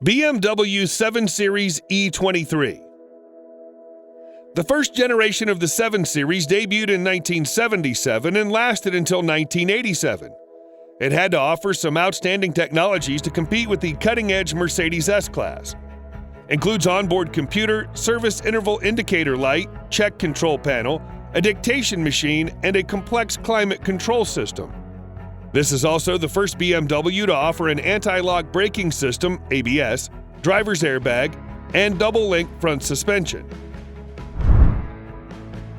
BMW 7 Series E23. The first generation of the 7 Series debuted in 1977 and lasted until 1987. It had to offer some outstanding technologies to compete with the cutting-edge Mercedes S-Class. Includes onboard computer, service interval indicator light, check control panel, a dictation machine, and a complex climate control system. This is also the first BMW to offer an anti-lock braking system, ABS, driver's airbag, and double-link front suspension.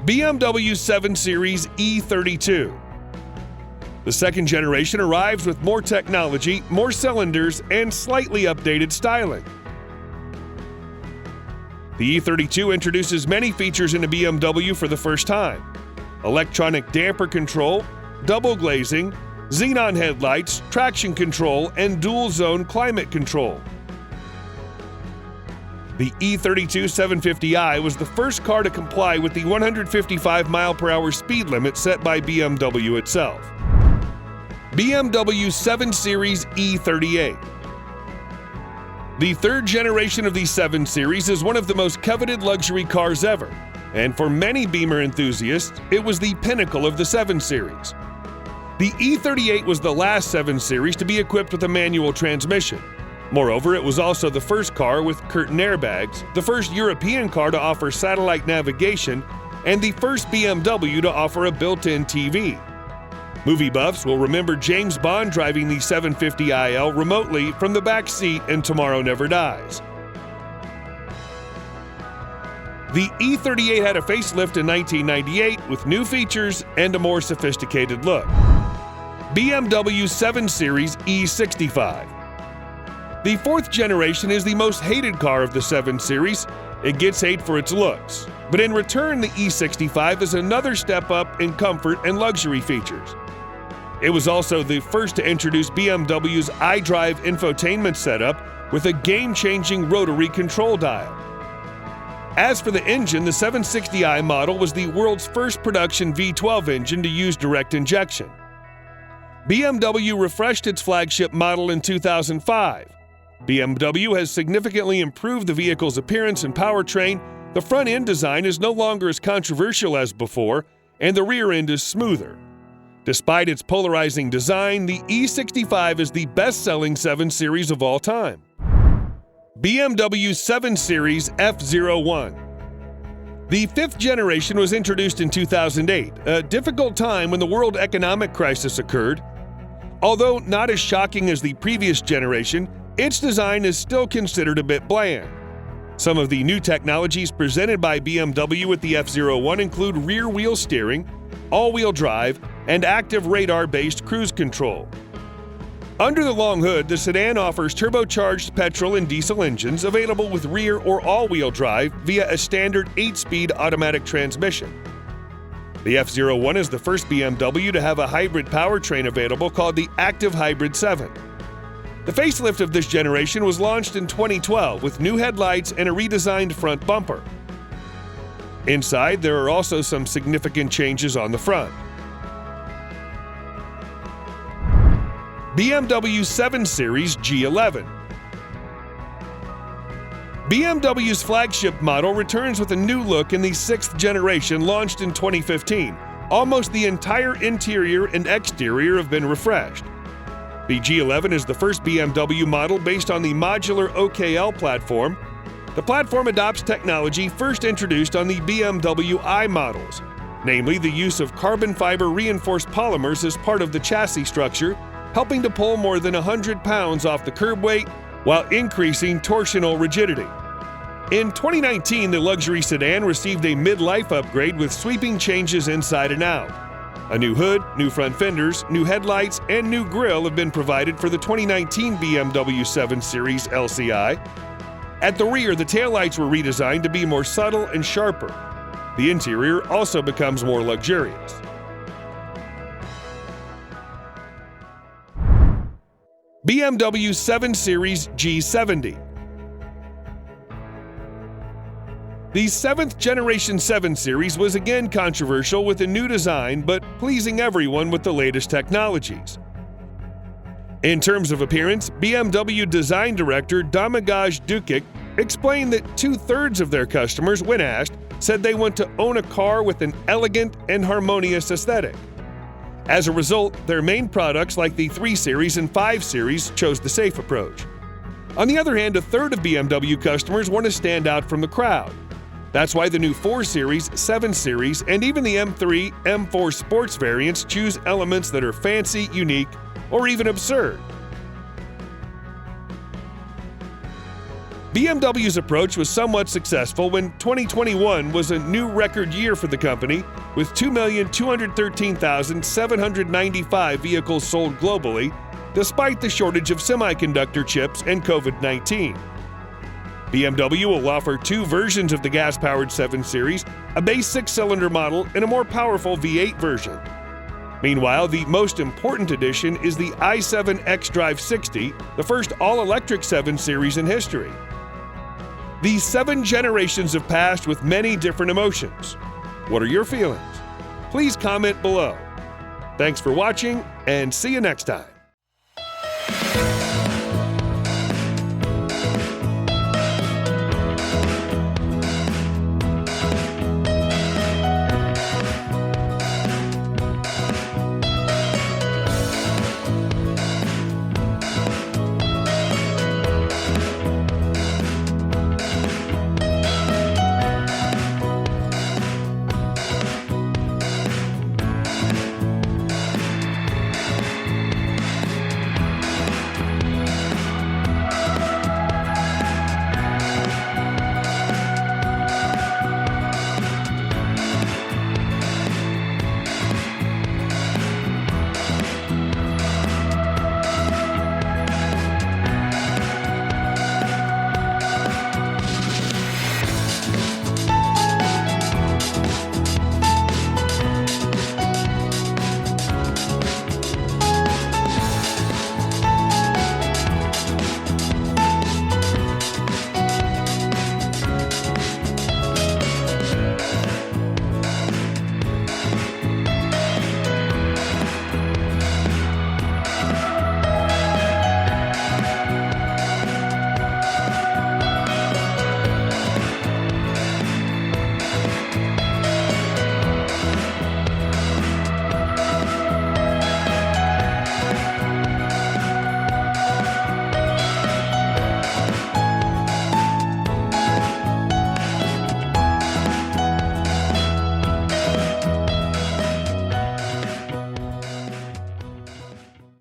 BMW 7 Series E32. The second generation arrives with more technology, more cylinders, and slightly updated styling. The E32 introduces many features in a BMW for the first time: electronic damper control, double glazing, xenon headlights, traction control, and dual-zone climate control. The E32 750i was the first car to comply with the 155 mph speed limit set by BMW itself. BMW 7 Series E38. The third generation of the 7 Series is one of the most coveted luxury cars ever, and for many Beamer enthusiasts, it was the pinnacle of the 7 Series. The E38 was the last 7 Series to be equipped with a manual transmission. Moreover, it was also the first car with curtain airbags, the first European car to offer satellite navigation, and the first BMW to offer a built-in TV. Movie buffs will remember James Bond driving the 750iL remotely from the back seat in Tomorrow Never Dies. The E38 had a facelift in 1998 with new features and a more sophisticated look. BMW 7 Series E65. The fourth generation is the most hated car of the 7 Series. It gets hate for its looks, but in return the E65 is another step up in comfort and luxury features. It was also the first to introduce BMW's iDrive infotainment setup with a game-changing rotary control dial. As for the engine, the 760i model was the world's first production V12 engine to use direct injection. BMW refreshed its flagship model in 2005. BMW has significantly improved the vehicle's appearance and powertrain. The front-end design is no longer as controversial as before, and the rear end is smoother. Despite its polarizing design, the E65 is the best-selling 7 Series of all time. BMW 7 Series F01. The fifth generation was introduced in 2008, a difficult time when the world economic crisis occurred. Although not as shocking as the previous generation, its design is still considered a bit bland. Some of the new technologies presented by BMW with the F01 include rear-wheel steering, all-wheel drive, and active radar-based cruise control. Under the long hood, the sedan offers turbocharged petrol and diesel engines available with rear or all-wheel drive via a standard 8-speed automatic transmission. The F01 is the first BMW to have a hybrid powertrain available called the Active Hybrid 7. The facelift of this generation was launched in 2012 with new headlights and a redesigned front bumper. Inside, there are also some significant changes on the front. BMW 7 Series G11. BMW's flagship model returns with a new look in the 6th generation launched in 2015. Almost the entire interior and exterior have been refreshed. The G11 is the first BMW model based on the modular OKL platform. The platform adopts technology first introduced on the BMW i models, namely the use of carbon fiber reinforced polymers as part of the chassis structure, helping to pull more than 100 pounds off the curb weight while increasing torsional rigidity. In 2019, the luxury sedan received a mid-life upgrade with sweeping changes inside and out. A new hood, new front fenders, new headlights, and new grille have been provided for the 2019 BMW 7 Series LCI. At the rear, the taillights were redesigned to be more subtle and sharper. The interior also becomes more luxurious. BMW 7 Series G70. The 7th generation 7 Series was again controversial with a new design, but pleasing everyone with the latest technologies. In terms of appearance, BMW design director Domagoj Dukic explained that 2/3 of their customers, when asked, said they want to own a car with an elegant and harmonious aesthetic. As a result, their main products like the 3 Series and 5 Series chose the safe approach. On the other hand, 1/3 of BMW customers want to stand out from the crowd. That's why the new 4 Series, 7 Series, and even the M3, M4 Sports variants choose elements that are fancy, unique, or even absurd. BMW's approach was somewhat successful when 2021 was a new record year for the company, with 2,213,795 vehicles sold globally, despite the shortage of semiconductor chips and COVID-19. BMW will offer 2 versions of the gas-powered 7 Series, a base 6-cylinder model and a more powerful V8 version. Meanwhile, the most important addition is the i7 xDrive 60, the first all-electric 7 Series in history. These 7 generations have passed with many different emotions. What are your feelings? Please comment below. Thanks for watching, and see you next time.